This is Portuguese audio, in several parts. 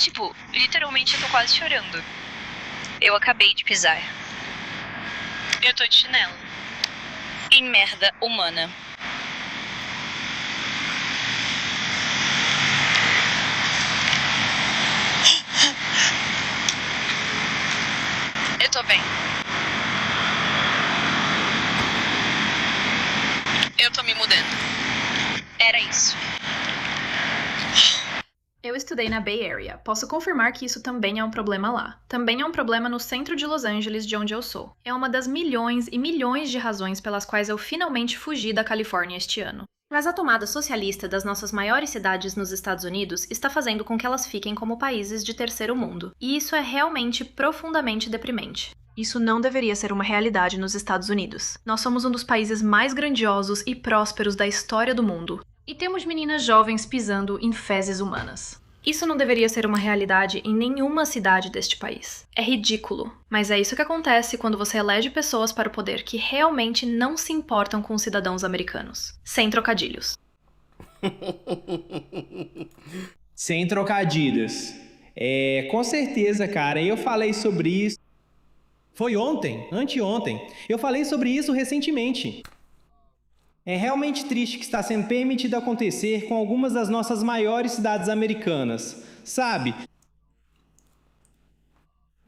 Tipo, literalmente eu tô quase chorando. Eu acabei de pisar. Eu tô de chinelo. Em merda humana. Eu tô bem. Eu tô me mudando. Era isso. Eu estudei na Bay Area. Posso confirmar que isso também é um problema lá. Também é um problema no centro de Los Angeles, de onde eu sou. É uma das milhões e milhões de razões pelas quais eu finalmente fugi da Califórnia este ano. Mas a tomada socialista das nossas maiores cidades nos Estados Unidos está fazendo com que elas fiquem como países de terceiro mundo. E isso é realmente profundamente deprimente. Isso não deveria ser uma realidade nos Estados Unidos. Nós somos um dos países mais grandiosos e prósperos da história do mundo. E temos meninas jovens pisando em fezes humanas. Isso não deveria ser uma realidade em nenhuma cidade deste país. É ridículo, mas é isso que acontece quando você elege pessoas para o poder que realmente não se importam com os cidadãos americanos. Sem trocadilhos. Sem trocadilhos. Com certeza, cara. Eu falei sobre isso. Foi ontem, anteontem. Eu falei sobre isso recentemente. É realmente triste que está sendo permitido acontecer com algumas das nossas maiores cidades americanas, sabe?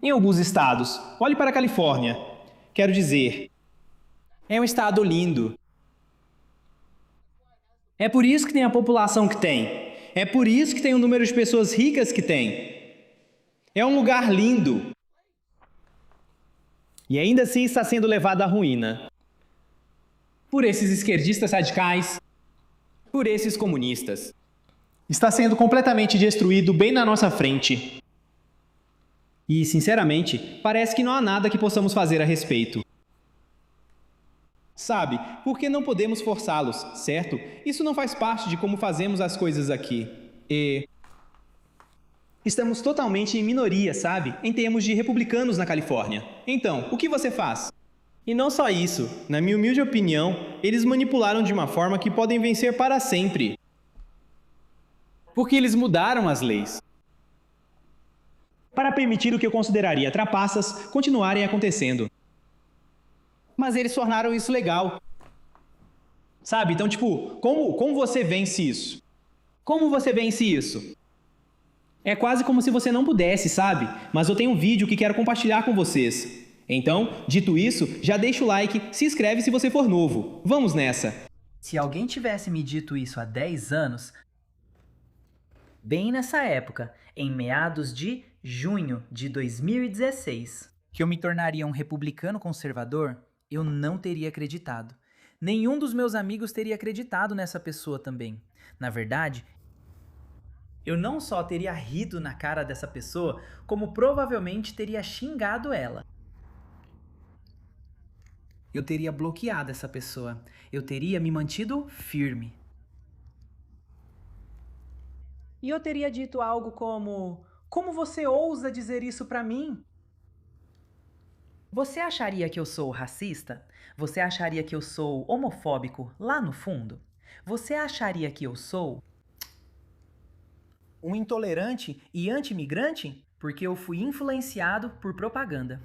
Em alguns estados. Olhe para a Califórnia. Quero dizer, é um estado lindo. É por isso que tem a população que tem. É por isso que tem o número de pessoas ricas que tem. É um lugar lindo. E ainda assim está sendo levado à ruína. Por esses esquerdistas radicais, por esses comunistas. Está sendo completamente destruído bem na nossa frente. E, sinceramente, parece que não há nada que possamos fazer a respeito. Sabe, porque não podemos forçá-los, certo? Isso não faz parte de como fazemos as coisas aqui. Estamos totalmente em minoria, sabe? Em termos de republicanos na Califórnia. Então, o que você faz? E não só isso, na minha humilde opinião, eles manipularam de uma forma que podem vencer para sempre. Porque eles mudaram as leis. Para permitir o que eu consideraria trapaças continuarem acontecendo. Mas eles tornaram isso legal. Sabe? Então, tipo, como você vence isso? Como você vence isso? É quase como se você não pudesse, sabe? Mas eu tenho um vídeo que quero compartilhar com vocês. Então, dito isso, já deixa o like, se inscreve se você for novo. Vamos nessa! Se alguém tivesse me dito isso há 10 anos, bem nessa época, em meados de junho de 2016, que eu me tornaria um republicano conservador, eu não teria acreditado. Nenhum dos meus amigos teria acreditado nessa pessoa também. Na verdade, eu não só teria rido na cara dessa pessoa, como provavelmente teria xingado ela. Eu teria bloqueado essa pessoa. Eu teria me mantido firme. E eu teria dito algo como: como você ousa dizer isso pra mim? Você acharia que eu sou racista? Você acharia que eu sou homofóbico lá no fundo? Você acharia que eu sou um intolerante e anti-imigrante? Porque eu fui influenciado por propaganda.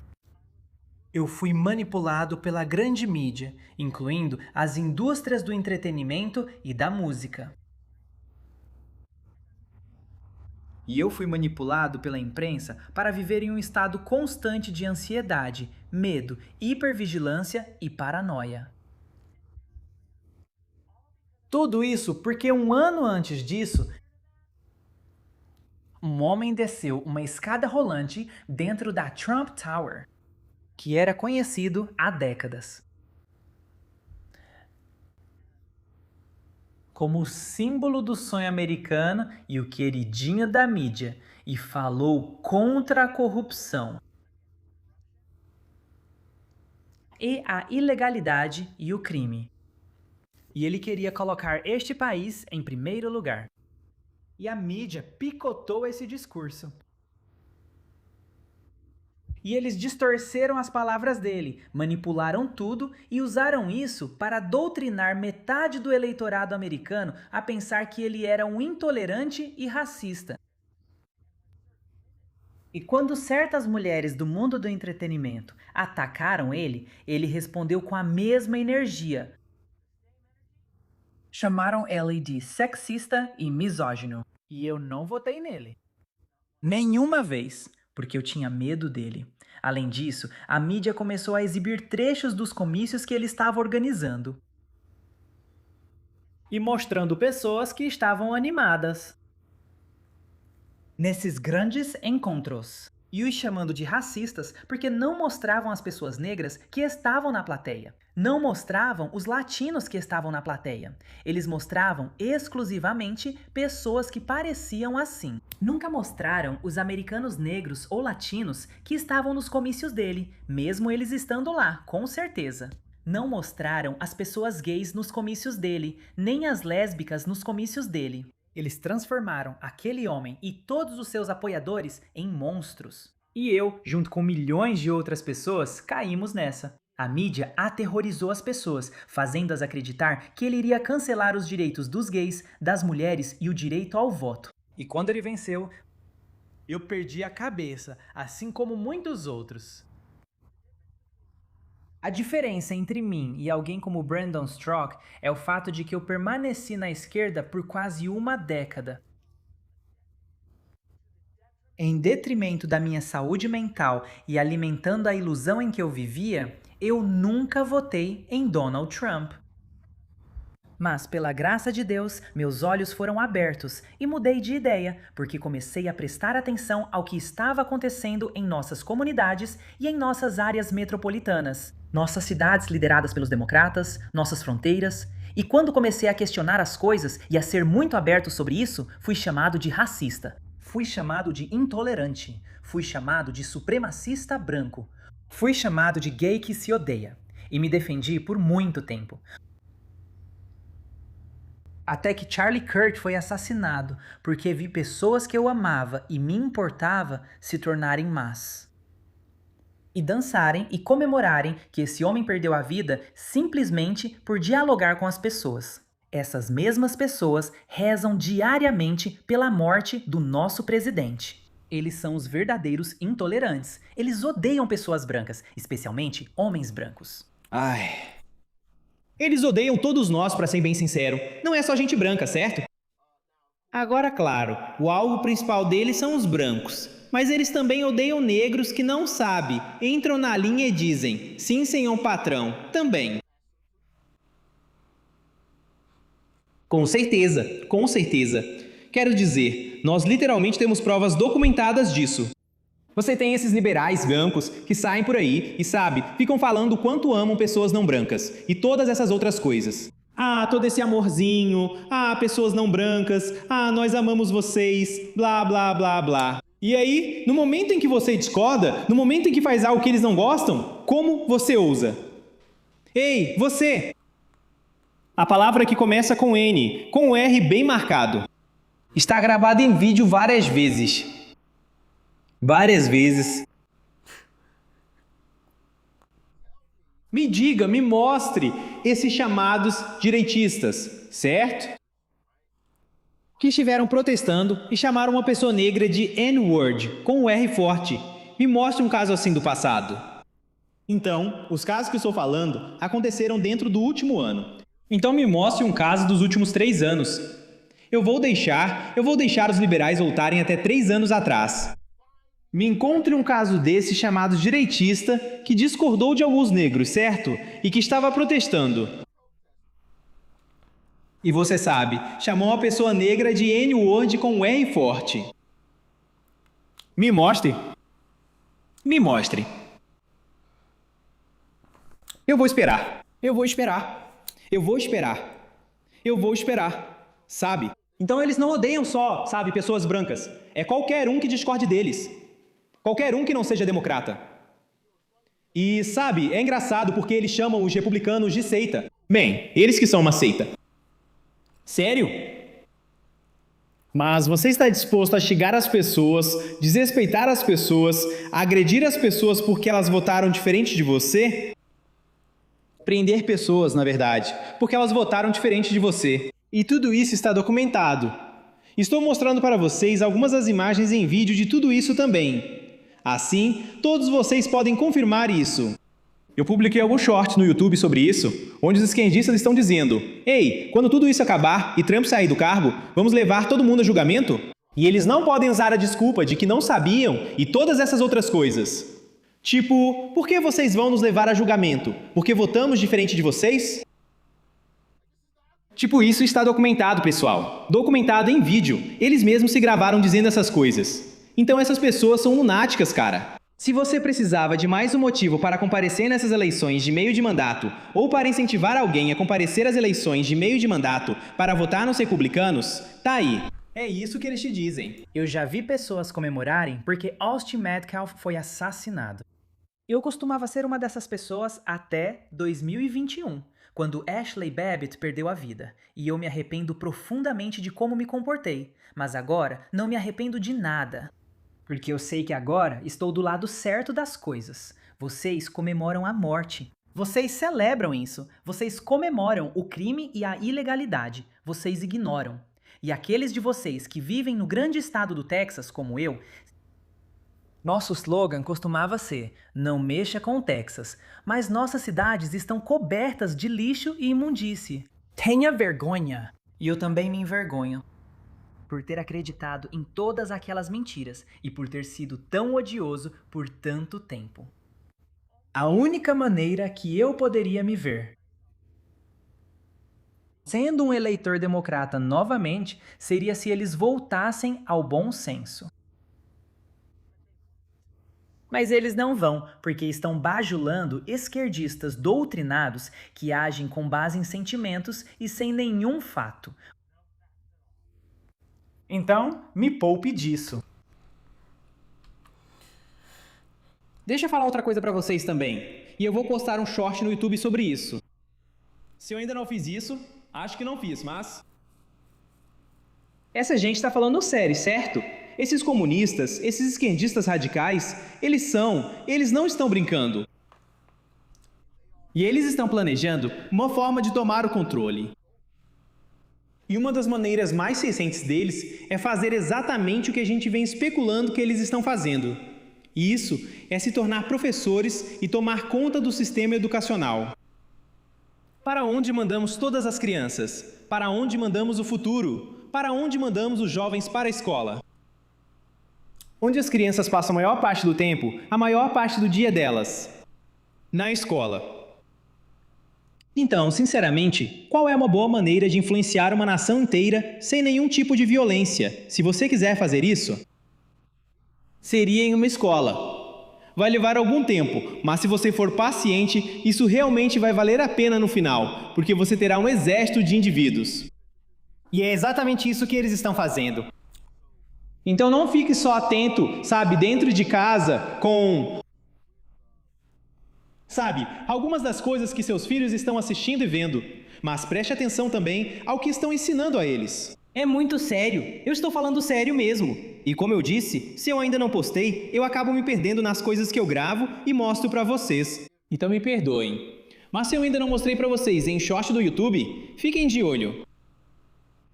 Eu fui manipulado pela grande mídia, incluindo as indústrias do entretenimento e da música. E eu fui manipulado pela imprensa para viver em um estado constante de ansiedade, medo, hipervigilância e paranoia. Tudo isso porque um ano antes disso, um homem desceu uma escada rolante dentro da Trump Tower, que era conhecido há décadas como o símbolo do sonho americano e o queridinho da mídia, e falou contra a corrupção e a ilegalidade e o crime. E ele queria colocar este país em primeiro lugar. E a mídia picotou esse discurso. E eles distorceram as palavras dele, manipularam tudo e usaram isso para doutrinar metade do eleitorado americano a pensar que ele era um intolerante e racista. E quando certas mulheres do mundo do entretenimento atacaram ele, ele respondeu com a mesma energia. Chamaram ele de sexista e misógino. E eu não votei nele. Nenhuma vez, porque eu tinha medo dele. Além disso, a mídia começou a exibir trechos dos comícios que ele estava organizando. E mostrando pessoas que estavam animadas nesses grandes encontros. E os chamando de racistas porque não mostravam as pessoas negras que estavam na plateia. Não mostravam os latinos que estavam na plateia. Eles mostravam exclusivamente pessoas que pareciam assim. Nunca mostraram os americanos negros ou latinos que estavam nos comícios dele, mesmo eles estando lá, com certeza. Não mostraram as pessoas gays nos comícios dele, nem as lésbicas nos comícios dele. Eles transformaram aquele homem e todos os seus apoiadores em monstros. E eu, junto com milhões de outras pessoas, caímos nessa. A mídia aterrorizou as pessoas, fazendo-as acreditar que ele iria cancelar os direitos dos gays, das mulheres e o direito ao voto. E quando ele venceu, eu perdi a cabeça, assim como muitos outros. A diferença entre mim e alguém como Brandon Straka é o fato de que eu permaneci na esquerda por quase uma década. Em detrimento da minha saúde mental e alimentando a ilusão em que eu vivia, eu nunca votei em Donald Trump. Mas, pela graça de Deus, meus olhos foram abertos e mudei de ideia, porque comecei a prestar atenção ao que estava acontecendo em nossas comunidades e em nossas áreas metropolitanas, nossas cidades lideradas pelos democratas, nossas fronteiras. E quando comecei a questionar as coisas e a ser muito aberto sobre isso, fui chamado de racista. Fui chamado de intolerante. Fui chamado de supremacista branco. Fui chamado de gay que se odeia. E me defendi por muito tempo. Até que Charlie Kirk foi assassinado, porque vi pessoas que eu amava e me importava se tornarem más. E dançarem e comemorarem que esse homem perdeu a vida simplesmente por dialogar com as pessoas. Essas mesmas pessoas rezam diariamente pela morte do nosso presidente. Eles são os verdadeiros intolerantes. Eles odeiam pessoas brancas, especialmente homens brancos. Ai... Eles odeiam todos nós, pra ser bem sincero. Não é só gente branca, certo? Agora, claro, o alvo principal deles são os brancos. Mas eles também odeiam negros que não sabem, entram na linha e dizem, sim, senhor patrão, também. Com certeza, com certeza. Quero dizer, nós literalmente temos provas documentadas disso. Você tem esses liberais brancos que saem por aí e, sabe, ficam falando o quanto amam pessoas não brancas e todas essas outras coisas. Ah, todo esse amorzinho, ah, pessoas não brancas, ah, nós amamos vocês, blá, blá, blá, blá. E aí, no momento em que você discorda, no momento em que faz algo que eles não gostam, como você ousa? Ei, você! A palavra que começa com N, com o R bem marcado. Está gravado em vídeo várias vezes. Várias vezes. Me diga, me mostre esses chamados direitistas, certo? Que estiveram protestando e chamaram uma pessoa negra de N-word, com o R forte. Me mostre um caso assim do passado. Então, os casos que estou falando aconteceram dentro do último ano. Então me mostre um caso dos últimos 3 anos. Eu vou deixar os liberais voltarem até 3 anos atrás. Me encontre um caso desse chamado direitista que discordou de alguns negros, certo? E que estava protestando. E você sabe, chamou uma pessoa negra de N-word com R forte. Me mostre. Me mostre. Eu vou esperar. Eu vou esperar. Eu vou esperar. Eu vou esperar. Sabe? Então eles não odeiam só, sabe, pessoas brancas. É qualquer um que discorde deles. Qualquer um que não seja democrata. E, sabe, é engraçado porque eles chamam os republicanos de seita. Bem, eles que são uma seita. Sério? Mas você está disposto a xingar as pessoas, desrespeitar as pessoas, agredir as pessoas porque elas votaram diferente de você? Prender pessoas, na verdade, porque elas votaram diferente de você. E tudo isso está documentado. Estou mostrando para vocês algumas das imagens em vídeo de tudo isso também. Assim, todos vocês podem confirmar isso. Eu publiquei alguns shorts no YouTube sobre isso, onde os esquerdistas estão dizendo: ei, quando tudo isso acabar e Trump sair do cargo, vamos levar todo mundo a julgamento? E eles não podem usar a desculpa de que não sabiam e todas essas outras coisas. Tipo, por que vocês vão nos levar a julgamento? Porque votamos diferente de vocês? Tipo, isso está documentado, pessoal. Documentado em vídeo. Eles mesmos se gravaram dizendo essas coisas. Então essas pessoas são lunáticas, cara. Se você precisava de mais um motivo para comparecer nessas eleições de meio de mandato, ou para incentivar alguém a comparecer às eleições de meio de mandato para votar nos republicanos, tá aí. É isso que eles te dizem. Eu já vi pessoas comemorarem porque Austin Metcalf foi assassinado. Eu costumava ser uma dessas pessoas até 2021, quando Ashley Babbitt perdeu a vida, e eu me arrependo profundamente de como me comportei, mas agora não me arrependo de nada. Porque eu sei que agora estou do lado certo das coisas. Vocês comemoram a morte. Vocês celebram isso. Vocês comemoram o crime e a ilegalidade. Vocês ignoram. E aqueles de vocês que vivem no grande estado do Texas, como eu, nosso slogan costumava ser: não mexa com o Texas, mas nossas cidades estão cobertas de lixo e imundície. Tenha vergonha! E eu também me envergonho por ter acreditado em todas aquelas mentiras e por ter sido tão odioso por tanto tempo. A única maneira que eu poderia me ver sendo um eleitor democrata novamente seria se eles voltassem ao bom senso. Mas eles não vão, porque estão bajulando esquerdistas doutrinados que agem com base em sentimentos e sem nenhum fato. Então, me poupe disso. Deixa eu falar outra coisa pra vocês também. E eu vou postar um short no YouTube sobre isso. Se eu ainda não fiz isso, acho que não fiz, mas... Essa gente tá falando sério, certo? Esses comunistas, esses esquerdistas radicais, eles não estão brincando. E eles estão planejando uma forma de tomar o controle. E uma das maneiras mais recentes deles é fazer exatamente o que a gente vem especulando que eles estão fazendo. E isso é se tornar professores e tomar conta do sistema educacional. Para onde mandamos todas as crianças? Para onde mandamos o futuro? Para onde mandamos os jovens para a escola? Onde as crianças passam a maior parte do tempo, a maior parte do dia delas? Na escola. Então, sinceramente, qual é uma boa maneira de influenciar uma nação inteira sem nenhum tipo de violência? Se você quiser fazer isso, seria em uma escola. Vai levar algum tempo, mas se você for paciente, isso realmente vai valer a pena no final, porque você terá um exército de indivíduos. E é exatamente isso que eles estão fazendo. Então não fique só atento, sabe, dentro de casa com... Sabe, algumas das coisas que seus filhos estão assistindo e vendo, mas preste atenção também ao que estão ensinando a eles. É muito sério, eu estou falando sério mesmo. E como eu disse, se eu ainda não postei, eu acabo me perdendo nas coisas que eu gravo e mostro pra vocês. Então me perdoem. Mas se eu ainda não mostrei pra vocês em short do YouTube, fiquem de olho.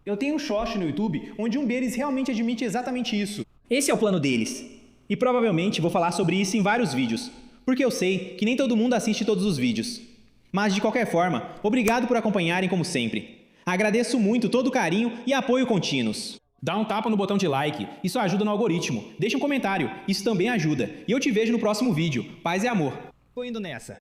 Eu tenho um short no YouTube onde um deles realmente admite exatamente isso. Esse é o plano deles. E provavelmente vou falar sobre isso em vários vídeos, porque eu sei que nem todo mundo assiste todos os vídeos. Mas de qualquer forma, obrigado por acompanharem como sempre. Agradeço muito todo o carinho e apoio contínuos. Dá um tapa no botão de like, isso ajuda no algoritmo. Deixa um comentário, isso também ajuda. E eu te vejo no próximo vídeo. Paz e amor. Tô indo nessa.